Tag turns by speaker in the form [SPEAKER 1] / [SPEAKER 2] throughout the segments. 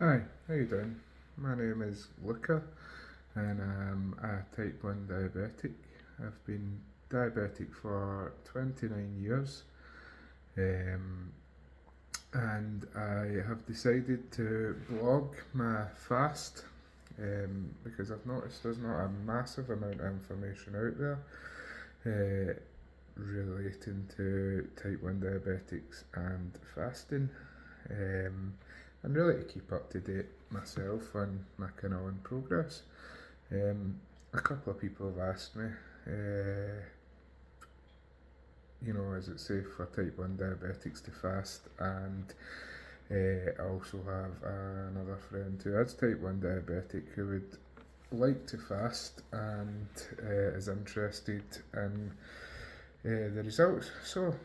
[SPEAKER 1] Hi, how you doing? My name is Luca and I'm a type 1 diabetic. I've been diabetic for 29 years um, and I have decided to blog my fast because I've noticed there's not a massive amount of information out there relating to type 1 diabetics and fasting. Um, and really to keep up to date myself on my kind of own progress. Um, a couple of people have asked me, uh, is it safe for type 1 diabetics to fast? And I also have another friend who is type 1 diabetic who would like to fast and is interested in the results. So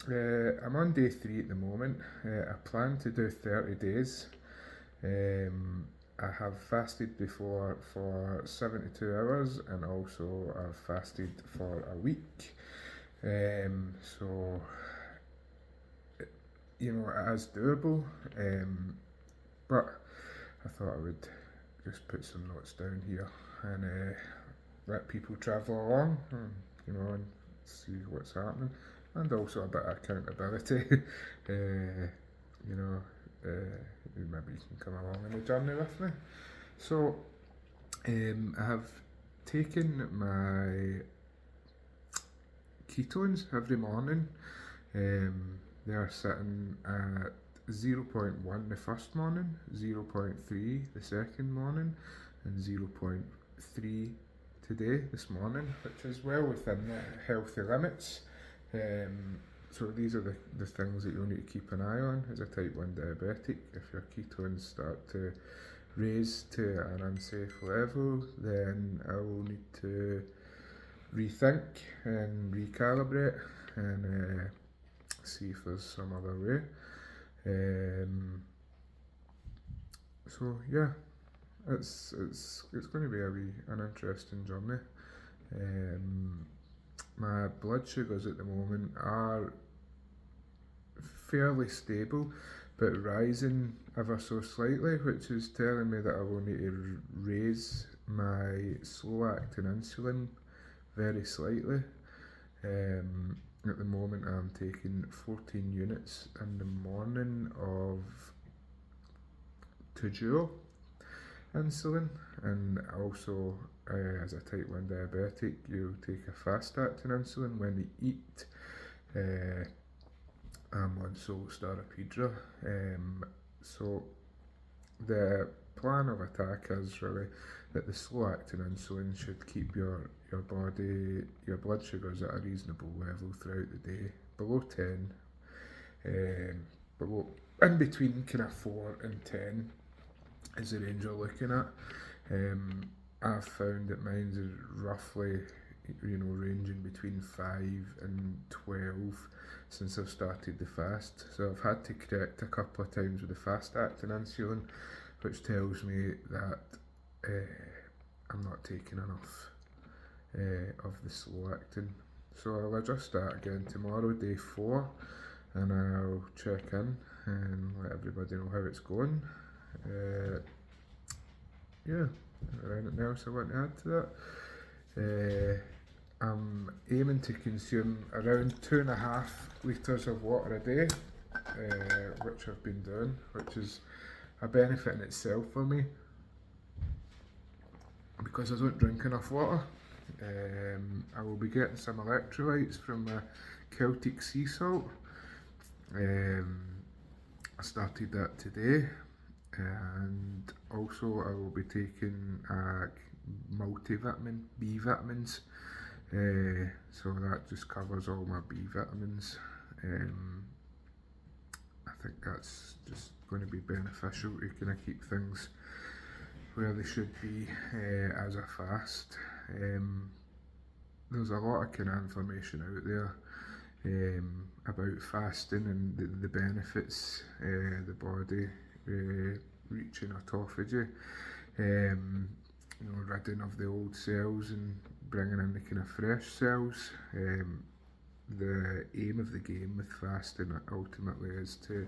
[SPEAKER 1] I'm on day 3 at the moment. I plan to do 30 days. I have fasted before for 72 hours and also I've fasted for a week. So, it is doable, but I thought I would just put some notes down here and let people travel along and see what's happening, and also a bit of accountability. You know, maybe you can come along on the journey with me. So, I have taken my ketones every morning. They are sitting at zero point 0.1 the first morning, 0.3 the second morning, and 0.3 today, this morning, which is well within the healthy limits. So these are the things that you'll need to keep an eye on as a type 1 diabetic. If your ketones start to raise to an unsafe level, then I will need to rethink and recalibrate and see if there's some other way. So yeah, it's going to be an interesting journey. My blood sugars at the moment are fairly stable, but rising ever so slightly, which is telling me that I will need to raise my slow acting insulin very slightly. At the moment, I'm taking 14 units in the morning of Toujeo insulin, and also as a type 1 diabetic, you take a fast acting insulin when you eat. I'm on Solstarapedra, so the plan of attack is really that the slow acting insulin should keep your blood sugars at a reasonable level throughout the day, below 10, below in between kind of 4 and 10 is the range you're looking at. I've found that mine's is roughly ranging between 5 and 12 since I've started the fast. So I've had to correct a couple of times with the fast acting insulin, which tells me that I'm not taking enough of the slow acting. So I'll adjust that again tomorrow, day 4, and I'll check in and let everybody know how it's going. Yeah, anything else I want to add to that? I'm aiming to consume around 2.5 litres of water a day, which I've been doing, which is a benefit in itself for me because I don't drink enough water. I will be getting some electrolytes from my Celtic sea salt. I started that today, and also I will be taking multivitamin, B vitamins. So that just covers all my B vitamins. I think that's just going to be beneficial to kind of keep things where they should be as a fast. There's a lot of kind of information out there about fasting and the benefits, the body reaching autophagy, ridding of the old cells and bringing in the kind of fresh cells. The aim of the game with fasting ultimately is to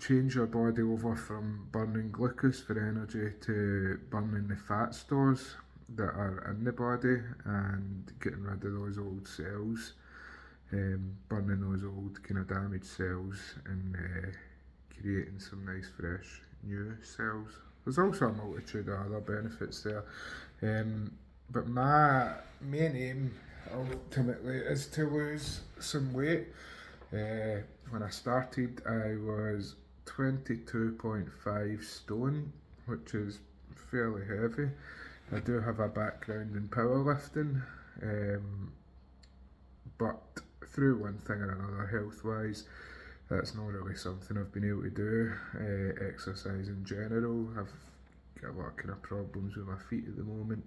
[SPEAKER 1] change your body over from burning glucose for energy to burning the fat stores that are in the body and getting rid of those old cells, burning those old kind of damaged cells and creating some nice fresh new cells. There's also a multitude of other benefits there, but my main aim ultimately is to lose some weight. When I started, I was 22.5 stone, which is fairly heavy. I do have a background in powerlifting, but through one thing or another, health-wise, that's not really something I've been able to do. Exercise in general, I've got a lot of kind of problems with my feet at the moment,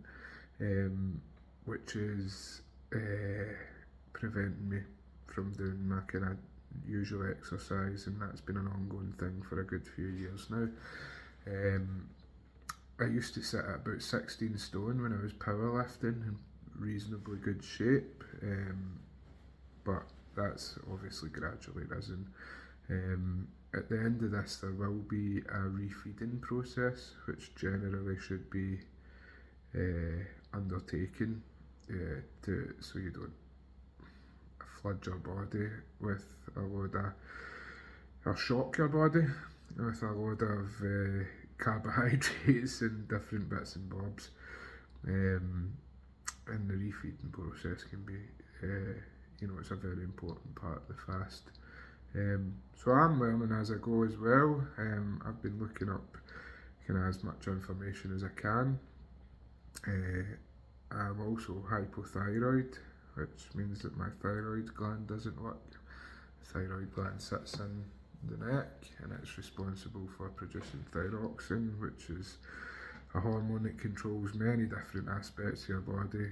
[SPEAKER 1] which is preventing me from doing my kind of usual exercise, and that's been an ongoing thing for a good few years now. I used to sit at about 16 stone when I was powerlifting, in reasonably good shape, but that's obviously gradually risen. At the end of this, there will be a refeeding process, which generally should be undertaken so you don't flood your body with a load of, or shock your body with a load of carbohydrates and different bits and bobs. And the refeeding process can be, it's a very important part of the fast. So I'm learning as I go as well. I've been looking up kind of as much information as I can. I'm also hypothyroid, which means that my thyroid gland doesn't work. The thyroid gland sits in the neck and it's responsible for producing thyroxine, which is a hormone that controls many different aspects of your body.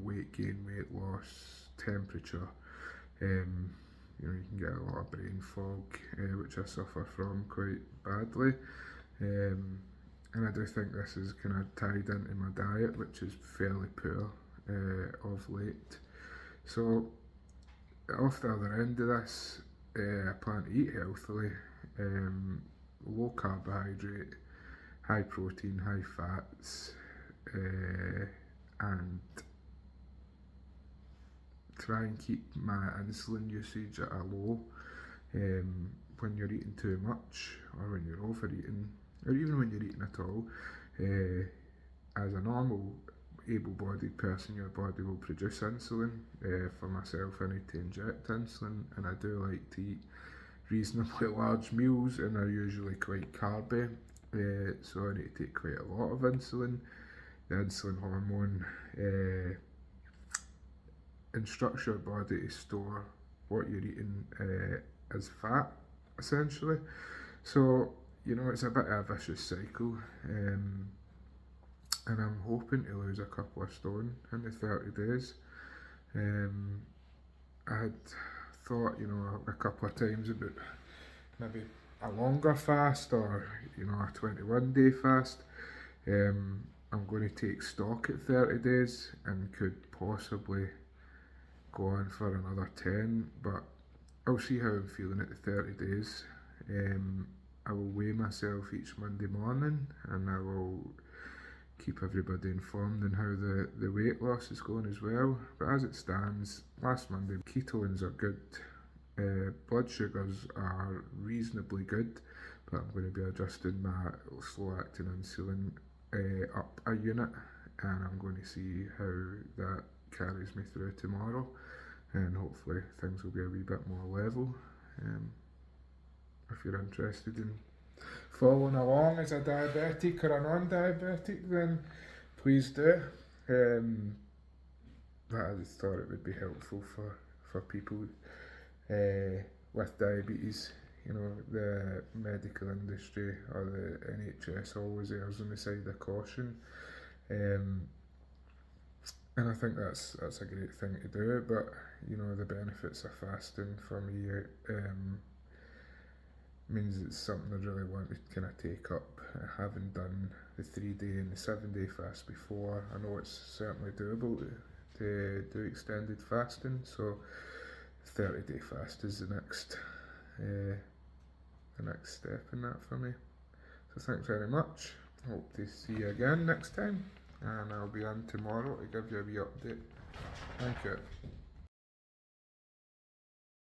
[SPEAKER 1] Weight gain, weight loss, temperature. You can get a lot of brain fog, which I suffer from quite badly. And I do think this is kind of tied into my diet, which is fairly poor of late. So off the other end of this, I plan to eat healthily, low carbohydrate, high protein, high fats, and try and keep my insulin usage at a low. When you're eating too much, or when you're overeating, or even when you're eating at all, as a normal able-bodied person, your body will produce insulin. For myself, I need to inject insulin, and I do like to eat reasonably large meals, and they're usually quite carby, so I need to take quite a lot of insulin. The insulin hormone instructs your body to store what you're eating as fat, essentially. So, it's a bit of a vicious cycle, and I'm hoping to lose a couple of stone in the 30 days. I had thought, a couple of times about maybe a longer fast or, a 21-day fast. I'm going to take stock at 30 days and could possibly go on for another 10, but I'll see how I'm feeling at the 30 days. I will weigh myself each Monday morning, and I will keep everybody informed on how the weight loss is going as well. But as it stands, last Monday, ketones are good, blood sugars are reasonably good, but I'm going to be adjusting my slow-acting insulin up a unit, and I'm going to see how that carries me through tomorrow, and hopefully things will be a wee bit more level. If you're interested in following along as a diabetic or a non-diabetic, then please do. But I just thought it would be helpful for people with diabetes. The medical industry or the NHS always errs on the side of caution, and I think that's a great thing to do. But the benefits of fasting for me means it's something I really want to kind of take up. I haven't done the 3-day and the 7-day fast before. I know it's certainly doable to do extended fasting, so 30-day fast is the next the next step in that for me. So thanks very much. Hope to see you again next time, and I'll be on tomorrow to give you a wee update. Thank you.